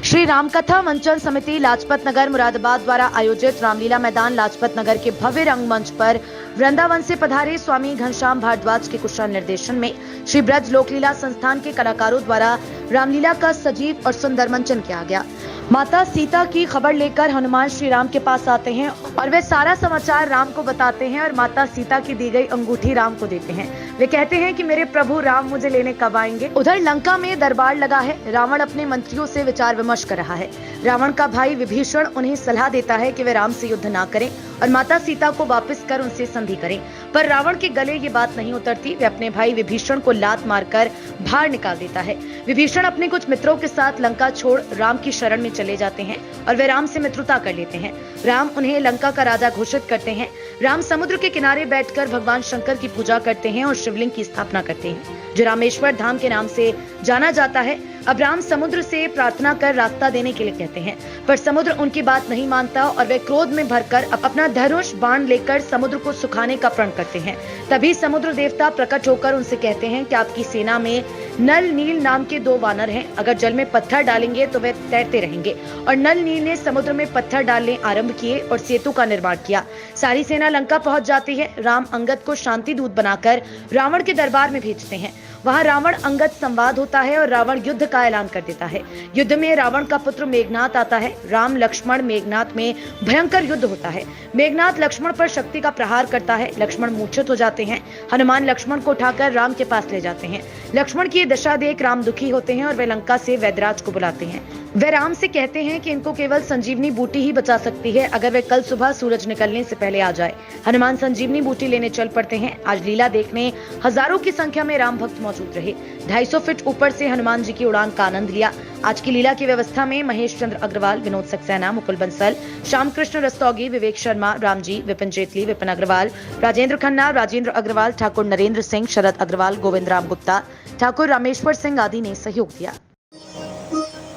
श्री रामकथा मंचन समिति लाजपत नगर मुरादाबाद द्वारा आयोजित रामलीला मैदान लाजपत नगर के भव्य रंगमंच पर वृंदावन से पधारे स्वामी घनश्याम भारद्वाज के कुशल निर्देशन में श्री ब्रज लोकलीला संस्थान के कलाकारों द्वारा रामलीला का सजीव और सुंदर मंचन किया गया। माता सीता की खबर लेकर हनुमान श्री राम के पास आते हैं और वे सारा समाचार राम को बताते हैं और माता सीता की दी गई अंगूठी राम को देते हैं। वे कहते हैं कि मेरे प्रभु राम मुझे लेने कब आएंगे। उधर लंका में दरबार लगा है। रावण अपने मंत्रियों से विचार विमर्श कर रहा है। रावण का भाई विभीषण उन्हें सलाह देता है कि वे राम से युद्ध ना करें और माता सीता को वापस कर उनसे संधि करें, पर रावण के गले ये बात नहीं उतरती। वे अपने भाई विभीषण को लात मारकर बाहर निकाल देता है। विभीषण अपने कुछ मित्रों के साथ लंका छोड़ राम की शरण में चले जाते हैं और वे राम से मित्रता कर लेते हैं। राम उन्हें लंका का राजा घोषित करते हैं। राम समुद्र के किनारे बैठकर भगवान शंकर की पूजा करते हैं और शिवलिंग की स्थापना करते हैं जो रामेश्वर धाम के नाम से जाना जाता है। अब राम समुद्र से प्रार्थना कर रास्ता देने के लिए कहते हैं, पर समुद्र उनकी बात नहीं मानता और वे क्रोध में भरकर अपना धनुष बाण लेकर समुद्र को सुखाने का प्रण करते हैं। तभी समुद्र देवता प्रकट होकर उनसे कहते हैं कि आपकी सेना में नल नील नाम के 2 वानर हैं। अगर जल में पत्थर डालेंगे तो वे तैरते रहेंगे। और नल नील ने समुद्र में पत्थर डालने आरंभ किए और सेतु का निर्माण किया। सारी सेना लंका पहुंच जाती है। राम अंगद को शांति दूत बनाकर रावण के दरबार में भेजते हैं। वहां रावण अंगद संवाद होता है और रावण युद्ध का ऐलान कर देता है। युद्ध में रावण का पुत्र मेघनाथ आता है। राम लक्ष्मण मेघनाथ में भयंकर युद्ध होता है। मेघनाथ लक्ष्मण पर शक्ति का प्रहार करता है। लक्ष्मण मूर्छित हो जाते हैं। हनुमान लक्ष्मण को उठाकर राम के पास ले जाते हैं। लक्ष्मण की दशा देख राम दुखी होते हैं और वे लंका से वैद्यराज को बुलाते हैं। वे राम से कहते हैं कि इनको केवल संजीवनी बूटी ही बचा सकती है अगर वे कल सुबह सूरज निकलने से पहले आ जाए। हनुमान संजीवनी बूटी लेने चल पड़ते हैं। आज लीला देखने हजारों की संख्या में राम भक्त मौजूद रहे। 250 फीट ऊपर से हनुमान जी की उड़ान का आनंद लिया। आज की लीला की व्यवस्था में महेश चंद्र अग्रवाल, विनोद सक्सेना, मुकुल बंसल, श्याम कृष्ण रस्तोगी, विवेक शर्मा, रामजी, विपिन जेटली, विपिन अग्रवाल, राजेंद्र खन्ना, राजेंद्र अग्रवाल, ठाकुर नरेंद्र सिंह, शरद अग्रवाल, गोविंद राम गुप्ता, ठाकुर रामेश्वर सिंह आदि ने सहयोग दिया।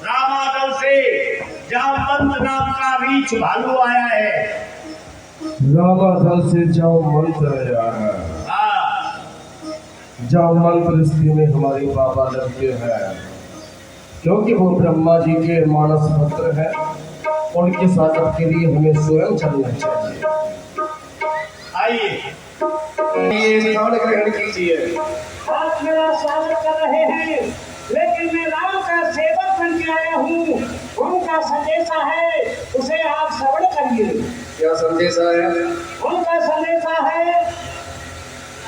रामादल से जामवंत नाम का रीछ भालू आया है। रामादल से जामवंत आया है। जामवंत रिश्ते में हमारे बाबा लगते हैं क्योंकि वो ब्रह्मा जी के मानस पुत्र है। उनके स्वागत के लिए हमें स्वयं चलना चाहिए। आइए ये स्थान ग्रहण कीजिए। आप मेरा स्वागत कर रहे हैं, लेकिन मैं राम का सेवक बन के आया हूँ। उनका संदेशा है, उसे आप श्रवण करिए। क्या संदेशा है? उनका संदेशा है,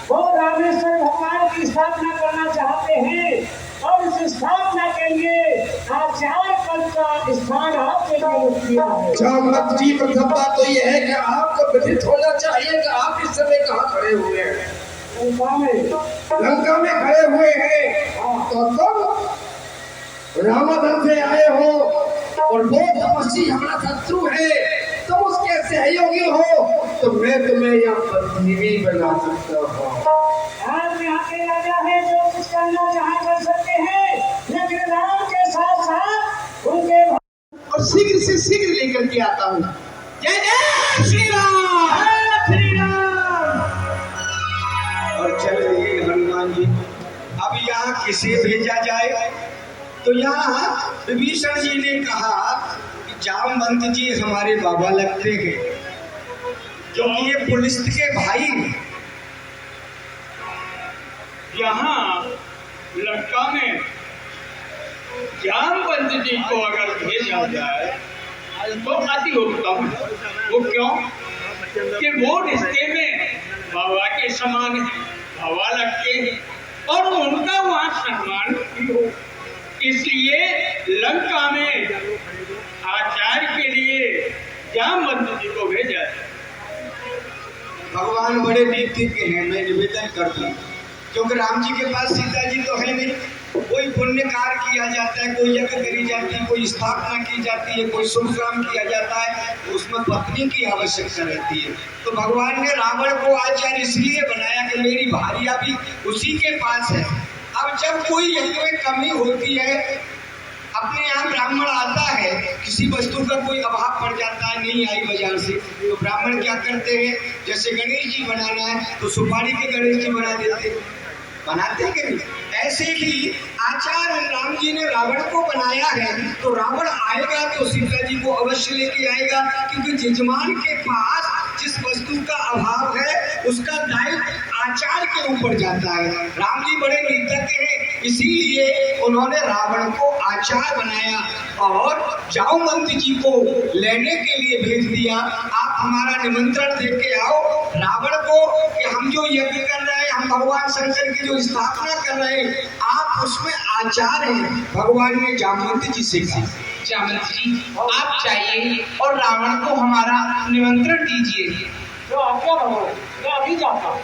वो रामेश्वर भगवान की स्थापना करना चाहते हैं और इस स्थापना के लिए आचार्य पद का स्थान आपके लिए किया है। जामवंत जी, प्रथम बात तो ये है कि आपको विदित होना चाहिए कि आप इस समय कहाँ खड़े हुए हैं। लंका में खड़े हुए हैं। तो तुम रामादल से आए हो और वो तपस्वी हमारा शत्रु है, तुम उसके सहयोगी हो, तो मैं तुम्हें यहाँ प्रतिनिधि बना सकता हूँ। आप यहाँ के राजा हैं, जो कुछ करना चाहे कर सकते हैं, लेकिन राम के साथ साथ उनके और शीघ्र से शीघ्र लेकर के आता हूँ। जय जय श्री राम। जय श्री राम। और चल रही हनुमान जी, अब यहाँ किसे भेजा जाए? तो यहाँ विभीषण जी ने कहा कि जामवंत जी हमारे बाबा लगते हैं क्योंकि ये पुलिस के भाई हैं। यहाँ लंका में जामवंत जी को अगर भेजा जाए तो अति उत्तम। वो क्यों? कि वो रिश्ते में बाबा के समान है, बाबा लगते हैं और उनका वहाँ सम्मान भी हो। इसलिए लंका में आचार्य के लिए जामवंत जी को भेजा। भगवान बड़े नीतिज्ञ हैं, मैं निवेदन करता हूँ, क्योंकि राम जी के पास सीता जी तो है नहीं। कोई पुण्य कार्य किया जाता है, कोई यज्ञ करी जाती है, कोई स्थापना की जाती है, कोई शुभ काम किया जाता है, तो उसमें पत्नी की आवश्यकता रहती है। तो भगवान ने रावण को आचार्य इसलिए बनाया कि मेरी भार्या भी उसी के पास है। अब जब कोई यज्ञ में कमी होती है, अपने यहाँ ब्राह्मण आता है, किसी वस्तु का कोई अभाव पड़ जाता है, नहीं आई बाजार से, तो ब्राह्मण क्या करते हैं, जैसे गणेश जी बनाना है तो सुपारी के गणेश जी बना देते हैं। बनाते हैं कि नहीं? ऐसे ही आचार्य राम जी ने रावण को बनाया है, तो रावण आएगा तो सीता जी को अवश्य लेके आएगा, क्योंकि यजमान के पास जिस वस्तु का अभाव है उसका दायित्व आचार्य के ऊपर जाता है। राम जी बड़े निर्धज्ञ हैं, इसीलिए उन्होंने रावण को आचार्य बनाया और जामवंत जी को लेने के लिए भेज दिया। आप हमारा निमंत्रण दे के आओ रावण को कि हम जो यज्ञ कर रहे हैं, हम भगवान शंकर की जो स्थापना कर रहे हैं, आप उसमें आचार्य हैं। भगवान ने जामवंत जी से कहा, जामवंत जी आप जाइए और रावण को हमारा निमंत्रण दीजिए। जो आज्ञा भगवान, मैं अभी जाता हूँ।